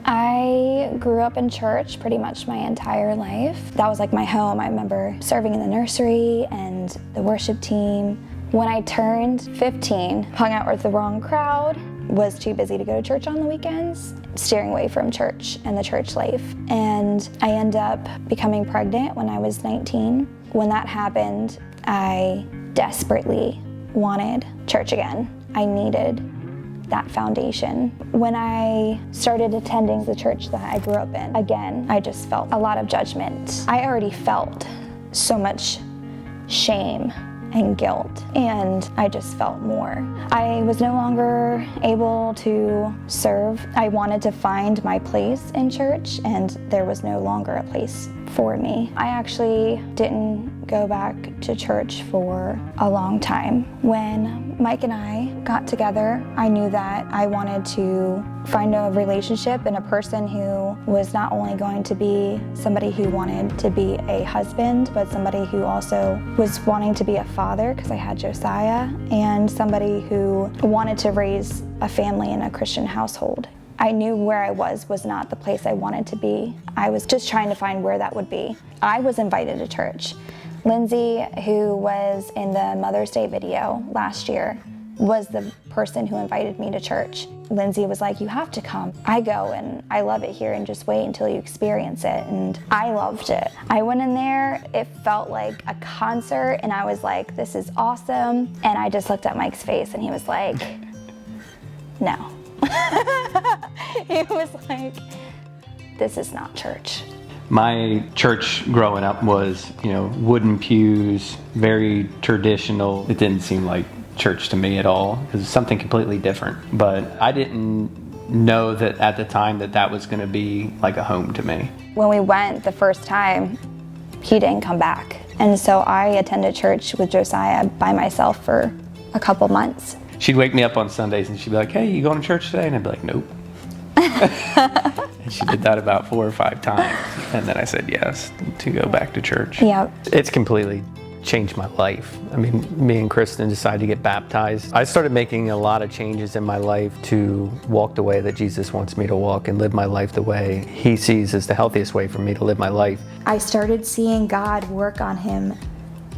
I grew up in church pretty much my entire life. That was like my home. I remember serving in the nursery and the worship team. When I turned 15, hung out with the wrong crowd, was too busy to go to church on the weekends, steering away from church and the church life. And I ended up becoming pregnant when I was 19. When that happened, I desperately wanted church again. I needed that foundation. When I started attending the church that I grew up in, again, I just felt a lot of judgment. I already felt so much shame and guilt, and I just felt more. I was no longer able to serve. I wanted to find my place in church, and there was no longer a place for me. I actually didn't go back to church for a long time. When Mike and I got together, I knew that I wanted to find a relationship and a person who was not only going to be somebody who wanted to be a husband, but somebody who also was wanting to be a father, because I had Josiah, and somebody who wanted to raise a family in a Christian household. I knew where I was not the place I wanted to be. I was just trying to find where that would be. I was invited to church. Lindsay, who was in the Mother's Day video last year, was the person who invited me to church. Lindsay was like, you have to come. I go and I love it here, and just wait until you experience it. And I loved it. I went in there, it felt like a concert, and I was like, this is awesome. And I just looked at Mike's face and he was like, no. He was like, this is not church. My church growing up was, wooden pews, very traditional. It didn't seem like church to me at all. It was something completely different. But I didn't know that at the time that was going to be like a home to me. When we went the first time, he didn't come back. And so I attended church with Josiah by myself for a couple months. She'd wake me up on Sundays and she'd be like, hey, you going to church today? And I'd be like, nope. And she did that about 4 or 5 times. And then I said yes to go back to church. Yep. It's completely changed my life. I mean, me and Kristen decided to get baptized. I started making a lot of changes in my life to walk the way that Jesus wants me to walk and live my life the way he sees as the healthiest way for me to live my life. I started seeing God work on him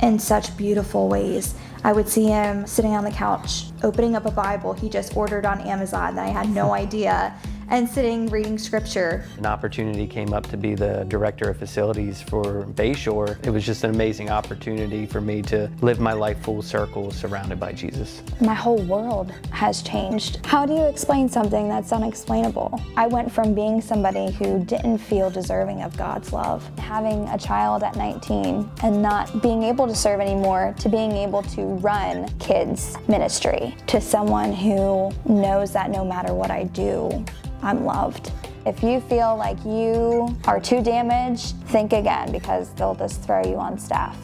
in such beautiful ways. I would see him sitting on the couch, opening up a Bible he just ordered on Amazon that I had no idea, and sitting reading scripture. An opportunity came up to be the director of facilities for Bay Shore. It was just an amazing opportunity for me to live my life full circle surrounded by Jesus. My whole world has changed. How do you explain something that's unexplainable? I went from being somebody who didn't feel deserving of God's love, having a child at 19 and not being able to serve anymore, to being able to run kids ministry, to someone who knows that no matter what I do, I'm loved. If you feel like you are too damaged, think again, because they'll just throw you on staff.